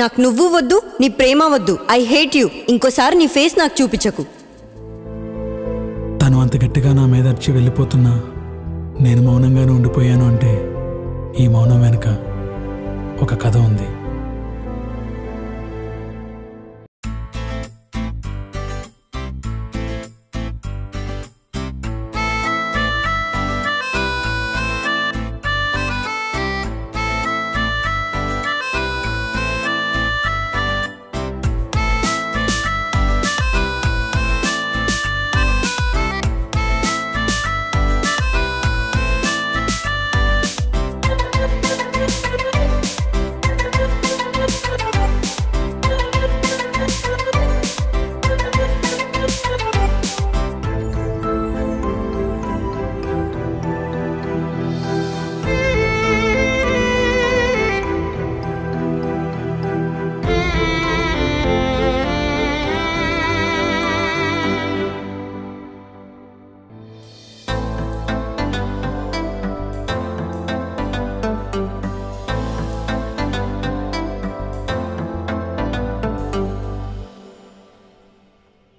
నాకు నువ్వు వద్దు, నీ ప్రేమ వద్దు. I hate you. ఇంకోసారి నీ ఫేస్ నాకు చూపించకు. తను అంత గట్టిగా నా మీద అరిచి వెళ్ళిపోతున్నా నేను మౌనంగానే ఉండిపోయాను అంటే ఈ మౌనం వెనుక ఒక కథ ఉంది.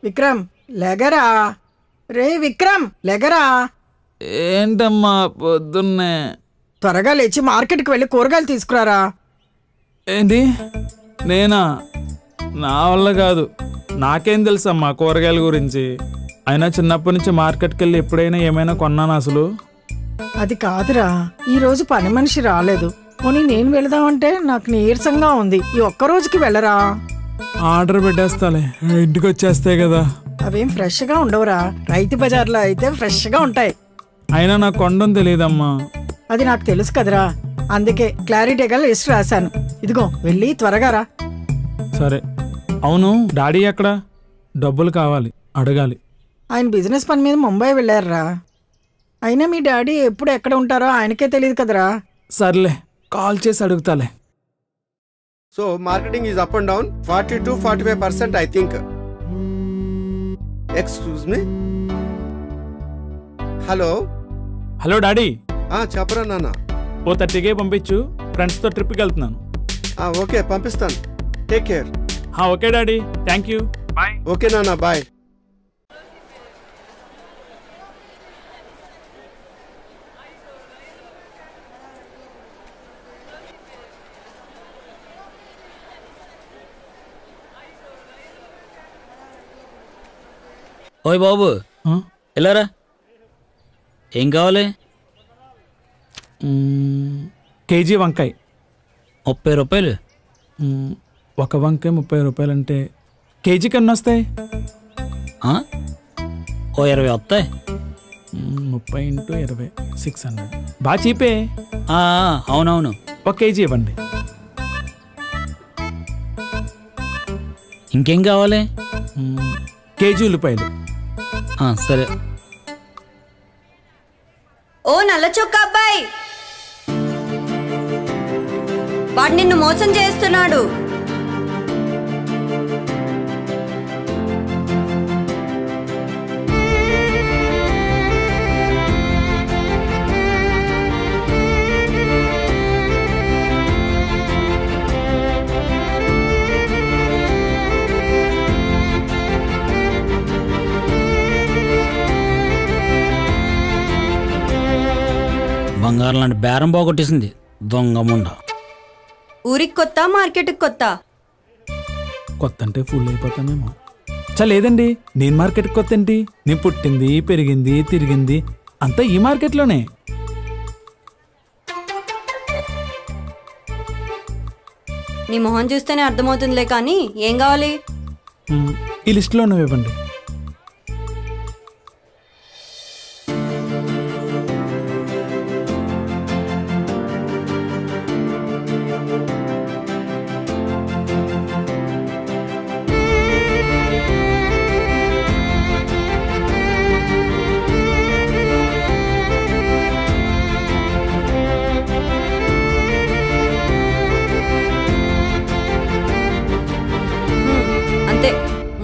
విక్రమ్ లెగరా, రే విక్రమ్ లెగరా. ఏంటమ్మా పొద్దున్నే? త్వరగా లేచి మార్కెట్కి వెళ్ళి కూరగాయలు తీసుకురారా. ఏంటి? నేనా? నా వల్ల కాదు. నాకేం తెలుసమ్మా కూరగాయల గురించి? అయినా చిన్నప్పటి నుంచి మార్కెట్కి వెళ్ళి ఎప్పుడైనా ఏమైనా కొన్నాను అసలు? అది కాదురా, ఈరోజు పని మనిషి రాలేదు. పోనీ నేను వెళదామంటే నాకు నీరసంగా ఉంది. ఈ ఒక్క రోజుకి వెళ్ళరా. ఆర్డర్ పెట్టేస్తాలే, ఇంటికి వచ్చేస్తాయి కదా. అవేం ఫ్రెష్గా ఉండవురా, రైతు బజార్లో అయితే ఫ్రెష్గా ఉంటాయి. అయినా నాకు కొండం తెలియదమ్మా. అది నాకు తెలుసు కదరా, అందుకే క్లారిటీగా లిస్ట్ రాశాను. ఇదిగో వెళ్ళి త్వరగా రా. సరే. అవును, డాడీ ఎక్కడ? డబ్బులు కావాలి, అడగాలి. ఆయన బిజినెస్ పని మీద ముంబై వెళ్ళారురా. అయినా మీ డాడీ ఎప్పుడు ఎక్కడ ఉంటారో ఆయనకే తెలియదు కదరా. సర్లే, కాల్ చేసి అడుగుతాలే. So marketing is up and down 40-45% I think. Excuse me. Hello hello daddy. చెప్పరా నాన్న. ఓ 30K పంపించు, ఫ్రెండ్స్తో ట్రిప్కి వెళ్తున్నాను. ఓకే పంపిస్తాను. Take care. Okay daddy, thank you, bye. Okay నాన్న, బాయ్. ఓయ్ బాబు, వెళ్ళారా? ఏం కావాలి? కేజీ వంకాయ 30 రూపాయలు. ఒక వంకాయ 30 రూపాయలు అంటే కేజీకి ఎన్ని వస్తాయి? ఓ 20 వస్తాయి. 30 × 20 600. బాగా చీపే. అవునవును. 1 కేజీ ఇవ్వండి. ఇంకేం కావాలి? కేజీ ఉల్లిపాయలు. సరే. ఓ నల్ల చొక్కా అబ్బాయి, వాడు నిన్ను మోసం చేస్తున్నాడు. బంగారం లాంటి బేరం పోగొట్టేసింది దొంగ ముండ. ఊరికి కొత్త, మార్కెట్కి కొత్త? కొత్త అంటే ఫుల్ అయిపోతానేమో. లేదండి, నేను మార్కెట్కి కొత్త ఏంటి? నేను పుట్టింది, పెరిగింది, తిరిగింది అంతా ఈ మార్కెట్లోనే. నీ మొహం చూస్తేనే అర్థమవుతుందిలే, కానీ ఏం కావాలి? ఈ లిస్టులో ఉన్నవి ఇవ్వండి.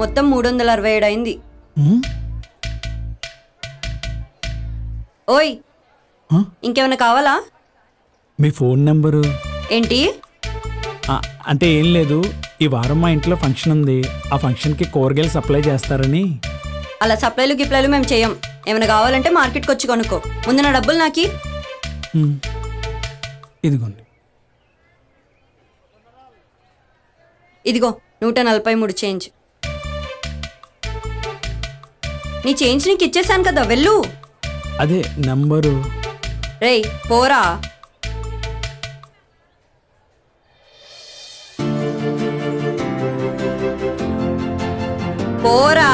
మొత్తం 367 అయింది. ఓయ్, ఇంకేమైనా కావాలా? మీ ఫోన్ నెంబరు ఏంటి? అంటే ఏం లేదు, ఈ వారం మా ఇంట్లో ఫంక్షన్ ఉంది. ఆ ఫంక్షన్కి కూరగాయలు సప్లై చేస్తారని. అలా సప్లైలు గిప్లైలు మేము చేయం. ఏమైనా కావాలంటే మార్కెట్కి వచ్చి కొనుక్కో. ముందు నా డబ్బులు నాకి. ఇదిగోండి. ఇదిగో 143 చేంజ్. నీ చేంజ్ నీకు ఇచ్చేసాను కదా, వెళ్ళు. అదే నంబరు. రేయ్ పోరా. పోరా.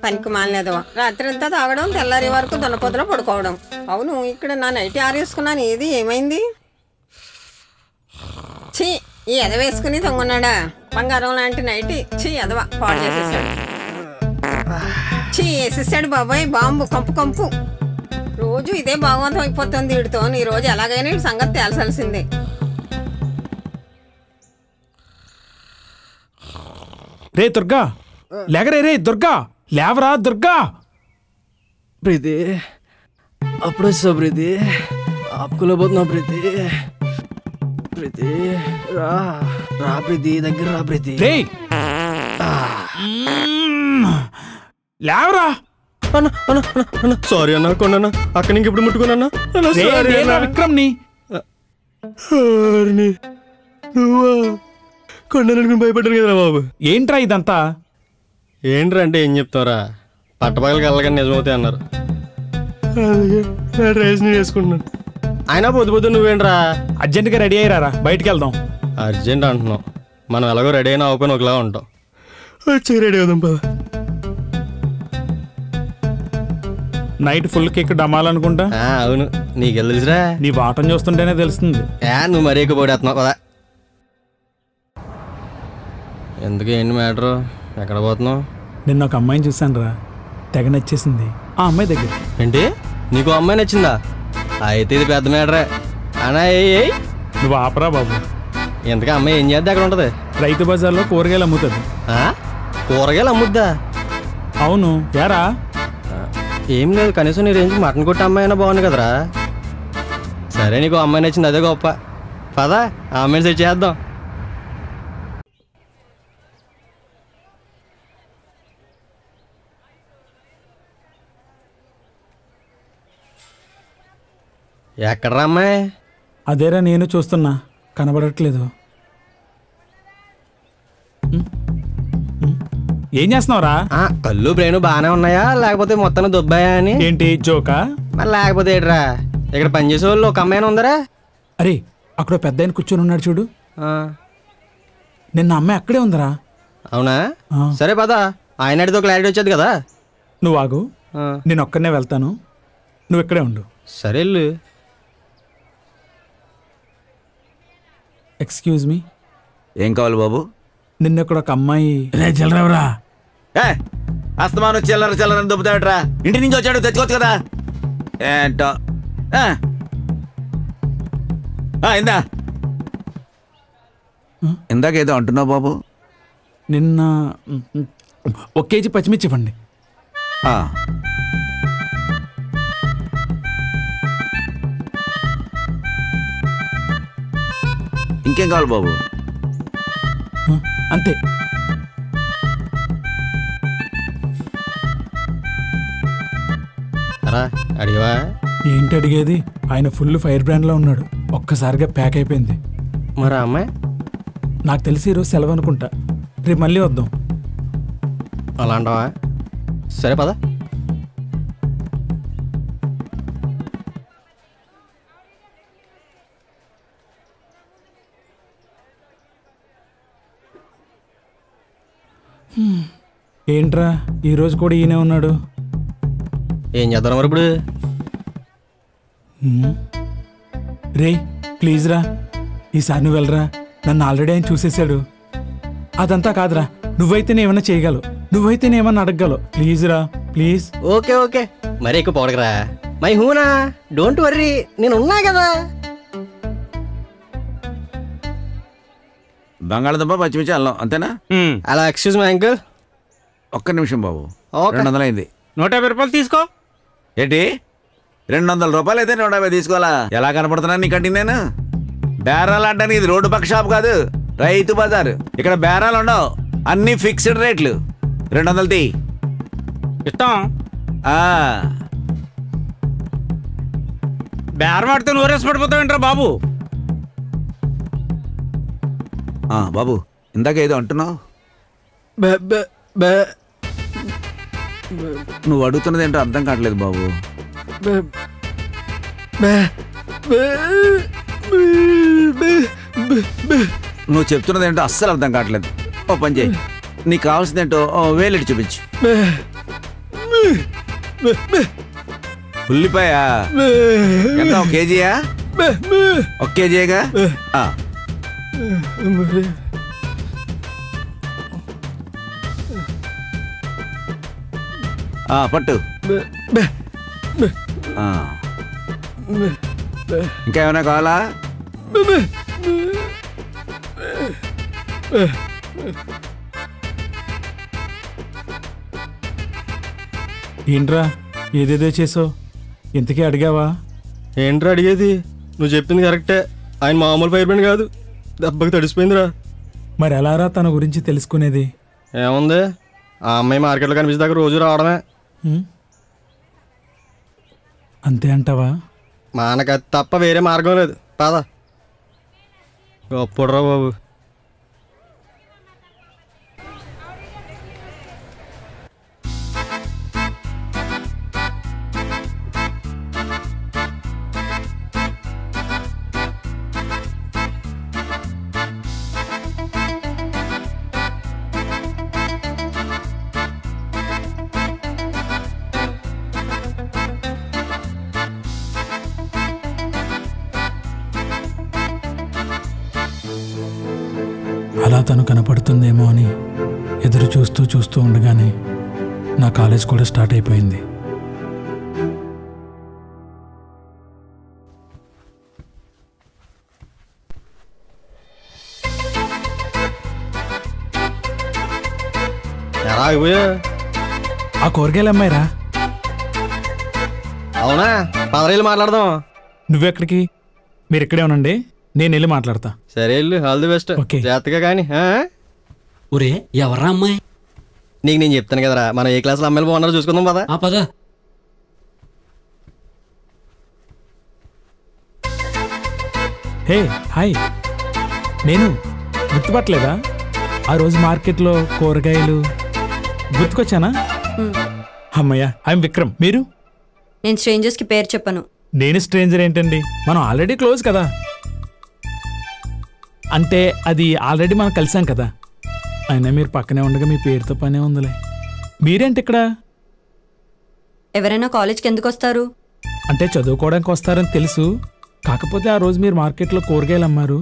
పనికి మానలేదు. రాత్రి అంతా తాగడం, తెల్లారి వరకు దున్నపోతులో పడుకోవడం. అవును, ఇక్కడ నా నైటీ ఆరేసుకున్నాను, ఏది ఏమైంది? ఛీ, ఈ ఎద వేసుకుని తొంగున్నాడా? బంగారం లాంటి నైటీ. ఛీ, ఎదవా పాడు చేసేసాడు. ఛీ, వేసేసాడు బాబాయ్ బాంబు, కంపు కంపు. రోజు ఇదే భాగవంతం అయిపోతుంది వీడితో. ఈ రోజు ఎలాగైనా ఈ సంగతి తేల్చాల్సిందే. రే దుర్గా, లేగరే. రే దుర్గా, లేవరా దుర్గా. ప్రీతి, అప్పుడు వచ్చావు ప్రీతి. ఆపుకోలేకపోతున్నావు ప్రీతి. ప్రీతి రా రా ప్రీతి, దగ్గర రా ప్రీతి. రే లేవరా. సారీ అన్న, కొన్నా అక్కడి నుంచి ఇప్పుడు ముట్టుకున్నా. విక్రమ్ ని కొండనుకుని భయపడ్డాను కదరా బాబు. ఏంట్రా ఇదంతా? ఏంట్రా అంటే ఏం చెప్తావరా, పట్టపగలకి వెళ్ళగానే నిజమవుతాయి అన్నారు. రైస్ ని వేసుకుంటున్నాను. అయినా పొద్దు పొద్దు నువ్వేంట్రా అర్జెంటుగా రెడీ అయ్యారా, బయటికి వెళ్దాం. అర్జెంట్ అంటున్నావు, మనం ఎలాగో రెడీ అయినా అవ్వకపోయినా ఒకలా ఉంటాం. వచ్చి రెడీ అవుదాం పద. నైట్ ఫుల్ కేక్ డమాలనుకుంటా. అవును, నీకు తెలుసురా. నీ వాటం చూస్తుంటేనే తెలుస్తుంది. నువ్వు మరీ ఎక్కువ పోడేస్తున్నావు కదా. ఎందుకు ఏంటి మ్యాటరు, ఎక్కడ పోతున్నావు? నిన్న ఒక అమ్మాయిని చూశాను రా, తెగ నచ్చేసింది. ఆ అమ్మాయి దగ్గర. ఏంటి, నీకు అమ్మాయి నచ్చిందా? అయితే ఇది పెద్ద మ్యాటరే. అనా నువ్వు ఆపరా బాబు. ఎందుకు అమ్మాయి ఏం చేద్దా అక్కడ ఉంటది? రైతు బజార్లో కూరగాయలు అమ్ముతుంది. కూరగాయలు అమ్ముద్దా? అవును. యారా? ఏం లేదు, కనీసం నీ రేంజ్ మటన్ కొట్టే అమ్మాయి అయినా బాగుంది కదరా. సరే, నీకు అమ్మాయి నచ్చింది, అదే గొప్ప. పదా ఆ అమ్మాయిని సెట్ చేద్దాం. ఎక్కడరా అమ్మాయి? అదేరా నేను చూస్తున్నా, కనబడట్లేదు. ఏం చేస్తున్నావురా? కళ్ళు బ్రెయిన్ బాగానే ఉన్నాయా, లేకపోతే మొత్తాన్ని దుబ్బాయా అని? ఏంటి జోకా? మరి లేకపోతే ఏంట్రా, ఇక్కడ పనిచేసే వాళ్ళు ఒక అమ్మాయిని ఉందరా. అరే, అక్కడ పెద్ద ఆయన కూర్చొని ఉన్నాడు చూడు. నిన్న అమ్మాయి అక్కడే ఉందరా. అవునా? సరే పదా, ఆయన అడిగితే క్లారిటీ వచ్చేది కదా. నువ్వు ఆగు, నేను ఒక్కడనే వెళ్తాను, నువ్వు ఇక్కడే ఉండు. సరే వెళ్ళు. Excuse me. ఏం కావాలి బాబు? నిన్న ఇక్కడ ఒక అమ్మాయి. చెల్లరవరా, అస్తమానం చిల్లర చిల్లరని దుబ్బుతాడరా. ఇంటి నుంచి వచ్చాడు, తెచ్చుకోవచ్చు కదా. ఏంటో ఇందా ఇందాకేదో అంటున్నావు బాబు. నిన్న 1 కేజీ పచ్చిమిర్చి ఇవ్వండి. ఇంకేం కావాలి బాబు? అంతే. అడిగవా? ఏంటి అడిగేది? ఆయన ఫుల్ ఫైర్ బ్రాండ్ లో ఉన్నాడు, ఒక్కసారిగా ప్యాక్ అయిపోయింది. మరి అమ్మాయి? నాకు తెలిసి ఈరోజు సెలవు అనుకుంటా, రేపు మళ్ళీ వద్దాం. అలా అంటావా? సరే పద. ఏంట్రా ఈరోజు కూడా ఈయనే ఉన్నాడు. ఏం చేద్దాం మరి ఇప్పుడు? రే ప్లీజ్ రా, ఈసారి నువ్వు వెళ్ళరా, నన్ను ఆల్రెడీ ఆయన చూసేశాడు. అదంతా కాదురా, నువ్వైతేనే ఏమన్నా చేయగలవు, నువ్వైతేనే ఏమన్నా అడగగలవు. ప్లీజ్ రా, ప్లీజ్. ఓకే ఓకే, మరి ఎక్కువ పొడగరా. మై హూనా, డోంట్ వర్రీ, నేను ఉన్నా కదా. బంగాళదుంప పచ్చిమిర్చి అల్లం అంతేనా? అలా ఎక్స్క్యూజ్ మై అంకుల్. ఒక్క నిమిషం బాబు. ఓకే. 200 అయింది. 150 రూపాయలు తీసుకో. ఏంటి 200 రూపాయలు అయితే 150 తీసుకోవాలా? ఎలా కనపడుతున్నాను నీకంటే నేను? బేరాలు ఆడడానికి ఇది రోడ్డు పక్క షాప్ కాదు, రైతు బజార్. ఇక్కడ బేరాలు ఉండవు, అన్ని ఫిక్స్డ్ రేట్లు. 200 తీ. ఇస్తాం. బేరం ఆడితే నూరేసి పడిపోతావేంట్రా బాబు? బాబు ఇందాక ఏదో అంటున్నావు. నువ్వు అడుగుతున్నది ఏంటో అర్థం కావట్లేదు బాబు. నువ్వు చెప్తున్నది ఏంటో అస్సలు అర్థం కావట్లేదు. ఓ పని చేయి, నీకు కావాల్సింది ఏంటో వేలెట్టి చూపించు. ఉల్లిపాయ ఎంత? 1 కేజీయా? 1 కేజీగా? పట్టు. ఇంకా ఏమైనా కావాలా? ఏంట్రా ఏదేదో చేసావు? ఇంతకీ అడిగావా? ఏంట్రా అడిగేది? నువ్వు చెప్పింది కరెక్టే, ఆయన మామూలు ఫైర్ బ్రాండ్ కాదు, దెబ్బకి తడిసిపోయిందిరా. మరి ఎలారా తన గురించి తెలుసుకునేది? ఏముంది, ఆ అమ్మాయి మార్కెట్లో కనిపించేదాకా రోజు రావడమే. అంతే అంటావా? మనకు అది తప్ప వేరే మార్గం లేదు. పద. గొప్పడురా బాబు. అలా తను కనపడుతుందేమో అని ఎదురు చూస్తూ ఉండగానే నా కాలేజ్ కూడా స్టార్ట్ అయిపోయింది. ఆ కూరగాయలు అమ్మాయిరా. అవునా, పదరేళ్ళు మాట్లాడదాం. నువ్వెక్కడికి? మీరు ఇక్కడే ఉనండి, నేను వెళ్ళి మాట్లాడతా. సరే వెళ్ళు, ఆల్ ది బెస్ట్. జాగ్రత్తగా కానీ. ఒరే ఎవర్రా అమ్మాయి? నీకు నేను చెప్తాను కదరా, మనం ఏ క్లాస్లో అమ్మాయిలు బాగున్నారో చూసుకుందాం పదా. పదా. హే హాయ్, నేను గుర్తుపట్టలేదా? ఆ రోజు మార్కెట్లో కూరగాయలు గుర్తుకొచ్చానా? అమ్మయ్య, ఐఎమ్ విక్రమ్. మీరు? నేను స్ట్రేంజర్స్కి పేరు చెప్పను. నేను స్ట్రేంజర్ ఏంటండి, మనం ఆల్రెడీ క్లోజ్ కదా. అంటే అది ఆల్రెడీ మనం కలిసాం కదా. అయినా మీరు పక్కనే ఉండగా మీ పేరుతో పనే ఉందిలే. మీరేంటి ఇక్కడ? ఎవరైనా కాలేజ్కి ఎందుకు వస్తారు? అంటే చదువుకోవడానికి వస్తారని తెలుసు, కాకపోతే ఆ రోజు మీరు మార్కెట్లో కూరగాయలు అమ్మారు,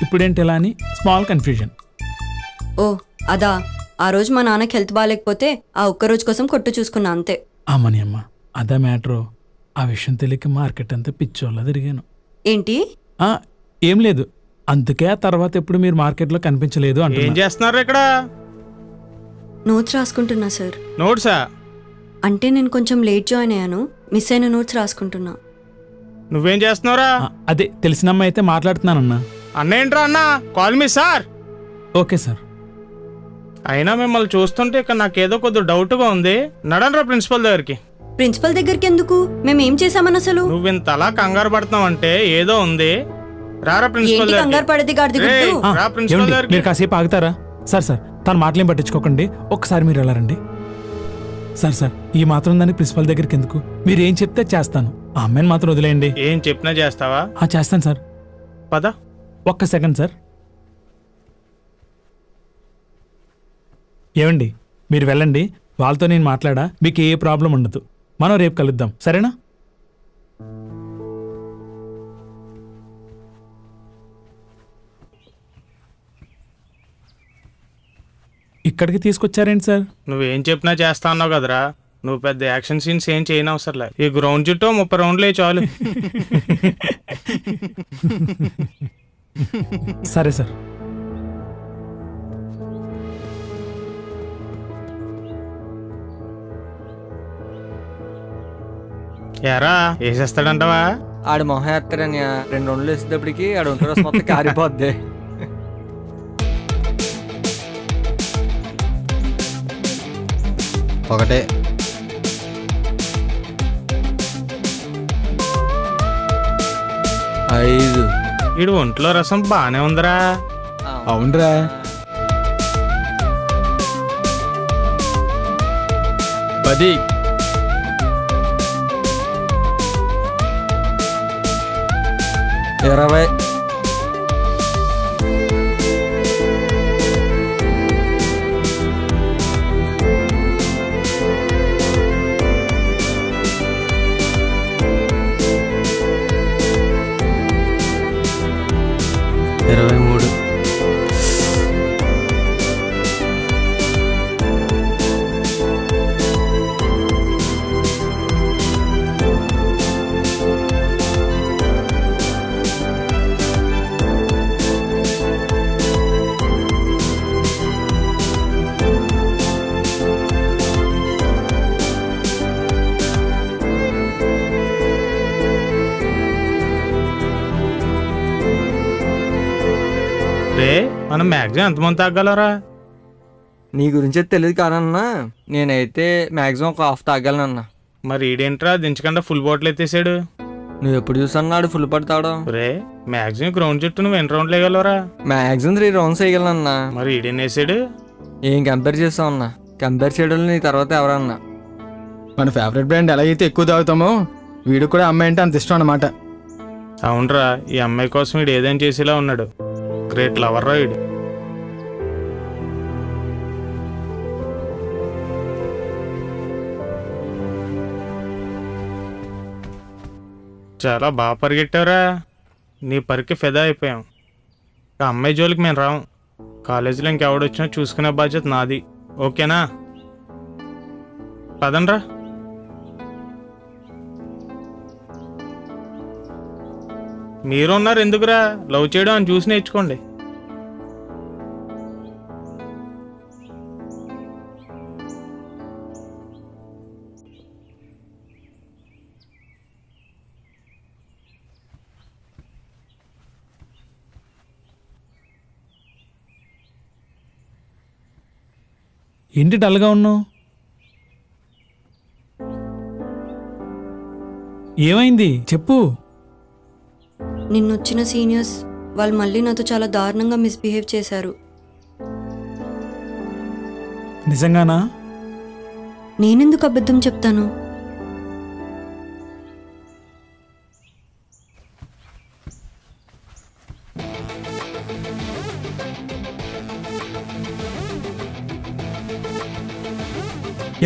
ఇప్పుడేంటి ఇలా అని స్మాల్ కన్ఫ్యూజన్. ఓ అదా, ఆ రోజు మా నాన్నకి హెల్త్ బాగాలేకపోతే ఆ ఒక్క రోజు కోసం కొట్టు చూసుకున్నా అంతే. అమ్మని అమ్మ, అదా మ్యాటరు. ఆ విషయం తెలియక మార్కెట్ అంతా పిచ్చోళ్ళ తిరిగాను. ఏంటి? ఏం లేదు, అందుకే ఆ తర్వాత ఎప్పుడు మీరు మార్కెట్లో కనిపించలేదు అంటే. ఏం చేస్తున్నారు ఇక్కడ? నోట్స్ రాసుకుంటున్నా సార్. నోట్సా? అంటే నేను కొంచెం లేట్ జాయిన్ అయ్యాను, మిస్ అయిన నోట్స్ రాసుకుంటున్నా. నువ్వేం చేస్తున్నావురా? అదే తెలిసిన అమ్మాయి అయితే మాట్లాడుతున్నానన్నా. అన్న ఏంట్రా అన్న? Call me sir. Okay sir. అయినా మిమ్మల్ని చూస్తుంటే ఇక్కడ నాకేదో కొద్దిగా డౌట్గా ఉంది. నడనరా ప్రిన్సిపల్ దగ్గరికి. ప్రిన్సిపల్ దగ్గరికి ఎందుకు? మేమేం చేసామని అసలు? నువ్వు ఇంతలా కంగారు పడుతున్నావు అంటే ఏదో ఉంది. రారా ప్రిన్సిపల్ దగ్గరికి. కంగారు పడేది గాడిది గుడ్డు. రా ప్రిన్సిపల్ దగ్గరికి. మీరు కాసేపు ఆగుతారా? సార్ సార్, తన మాటలేం పట్టించుకోకండి, ఒక్కసారి మీరు వెళ్ళారండి. సార్ సార్, ఈ మాత్రం దానికి ప్రిన్సిపల్ దగ్గరికి ఎందుకు? మీరు ఏం చెప్తే చేస్తాను, ఆ అమ్మాయిని మాత్రం వదిలేయండి. ఏం చెప్పినా చేస్తావా? చేస్తాను సార్. పద. ఒక్క సెకండ్ సార్. ఏమండి, మీరు వెళ్ళండి, వాళ్ళతో నేను మాట్లాడా, మీకు ఏ ప్రాబ్లం ఉండదు. మనం రేపు కలుద్దాం, సరేనా? ఇక్కడికి తీసుకొచ్చారేంటి సార్? నువ్వేం చెప్పినా చేస్తా అన్నావు కదరా. నువ్వు పెద్ద యాక్షన్ సీన్స్ ఏం చేయని అవసరంలే. ఈ గ్రౌండ్ చుట్టూ 30 రౌండ్లే చాలు. సరే సార్. ఎరా వేసేస్తాడంటావా? ఆడు మొహం ఎత్తారని 2 రౌండ్లు వేసేటప్పటికి ఆడు ఉంటారు మొత్తం కారిపోద్ది. ఒకటే 5. వీడు ఒంట్లో రసం బానే ఉందిరా. అవునరా. 10. 20. 23. మనం మ్యాక్సిమం ఎంతమంది తాగలరా? నీ గురించి తెలియదు కాదన్నా, నేనైతే మ్యాక్సిమం ఒక హాఫ్ తాగాలనన్నా. మరి ఈడేంట్రా దించకుండా ఫుల్ బాటిల్ ఎత్తేసాడు? నువ్వు ఎప్పుడు చూసాడు ఫుల్ పడతాడు? రే మ్యాక్సిమం గ్రౌండ్ చుట్టూ నువ్వు ఎన్ని రౌండ్లు వేయగలవరా? Maximum 3 rounds వేయగలనన్నా. మరి ఈడేం వేసాడు? ఏం కంపేర్ చేస్తావు అన్నా? కంపేర్ చేయడం నీ తర్వాత ఎవరన్నా. మన ఫేవరెట్ బ్రాండ్ ఎలా అయితే ఎక్కువ తాగుతామో వీడు కూడా అమ్మాయి అంటే అంత ఇష్టం అన్నమాట. అవునరా, ఈ అమ్మాయి కోసం వీడు ఏదైనా చేసేలా ఉన్నాడు. గ్రేట్ లవర్ రా వీడు. చాలా బాగా పరిగెట్టావురా. నీ పరికి ఫిదా అయిపోయాం. ఆ అమ్మాయి జోలికి మేము రాము. కాలేజీలో ఇంకెవడొచ్చినా చూసుకునే బాధ్యత నాది. ఓకేనా? పదండ్రా. మీరున్నారు ఎందుకురా? లవ్ చేయడం అని చూసి నేర్చుకోండి. ఏంటి డల్గా ఉన్నావు? ఏమైంది చెప్పు. నిన్నొచ్చిన సీనియర్స్ వాళ్ళు మళ్ళీ నాతో చాలా దారుణంగా మిస్బిహేవ్ చేశారు. నిజంగానా? నేనెందుకు అబద్ధం చెప్తాను?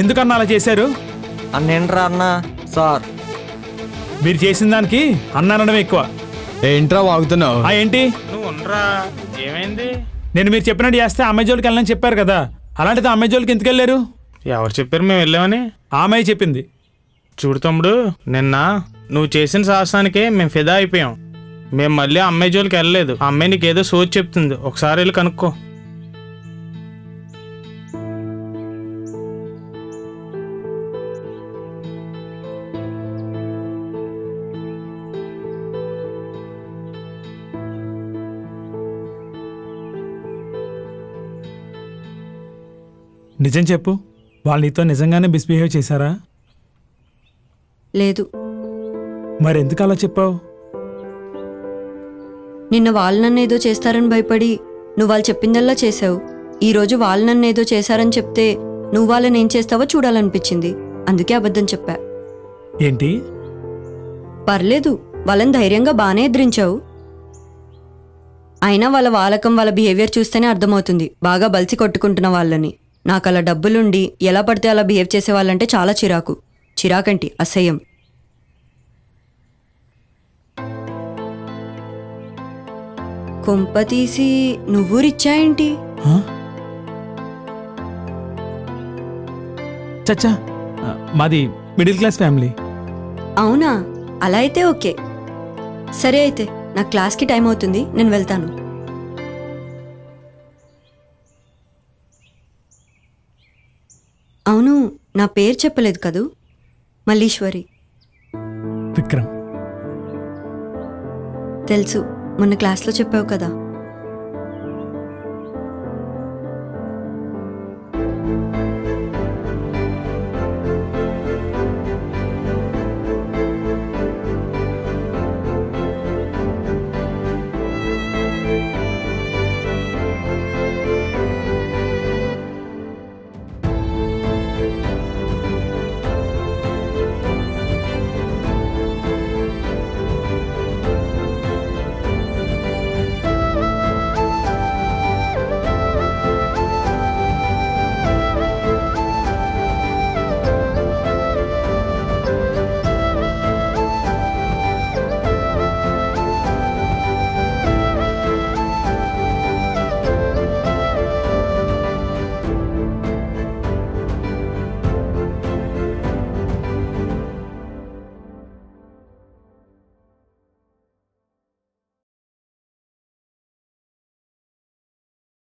ఎందుకన్నా అలా చేశారు? అన్నేంట్రా అన్నా? సార్ మీరు చేసిన దానికి అన్నానడం ఎక్కువ. ఏంట్రా వాగుతున్నావు? ఏంటి నువ్వు ఉండరా. ఏమైంది? నేను మీరు చెప్పినట్టు చేస్తే అమ్మాయి జోలికి వెళ్ళని చెప్పారు కదా, అలాంటిది అమ్మాయి జోలికి ఎందుకు వెళ్ళారు? ఎవరు చెప్పారు మేము వెళ్ళామని? ఆ అమ్మాయి చెప్పింది. చూడు తమ్ముడు, నిన్న నువ్వు చేసిన సాహసానికే మేము ఫిదా అయిపోయాం. మేము మళ్ళీ అమ్మాయి జోలికి వెళ్ళలేదు. ఆ అమ్మాయి నీకు ఏదో సోచి చెప్తుంది, ఒకసారి వెళ్ళి కనుక్కో. నిజం చెప్పు, వాళ్ళు నీతో నిజంగానే మిస్బిహేవ్ చేశారా? లేదు. మరెందుకు అలా చెప్పావు? నిన్న వాళ్ళు నన్ను ఏదో చేస్తారని భయపడి నువ్వు వాళ్ళు చెప్పిందల్లా చేసావు. ఈరోజు వాళ్ళు నన్ను ఏదో చేశారని చెప్తే నువ్వు వాళ్ళని ఏం చేస్తావో చూడాలనిపించింది, అందుకే అబద్ధం చెప్పా. ఏంటి? పర్లేదు, వాళ్ళని ధైర్యంగా బాగానే ఎదిరించావు. అయినా వాళ్ళ వాలకం, వాళ్ళ బిహేవియర్ చూస్తేనే అర్థమవుతుంది బాగా బలిసి కొట్టుకుంటున్న వాళ్ళని. నాకు అలా డబ్బులుండి ఎలా పడితే అలా బిహేవ్ చేసే వాళ్ళంటే చాలా చిరాకు. చిరాకంటి అసహ్యం. కొంప తీసి నువ్వు రిచ్చా ఏంటి? చచ్చా మాది మిడిల్ క్లాస్ ఫ్యామిలీ. అవునా, అలా అయితే ఓకే. సరే అయితే నా క్లాస్కి టైం అవుతుంది, నేను వెళ్తాను. అవును, నా పేరు చెప్పలేదు కదూ? మల్లీశ్వరి. విక్రమ్. తెలుసు, మొన్న క్లాస్లో చెప్పావు కదా.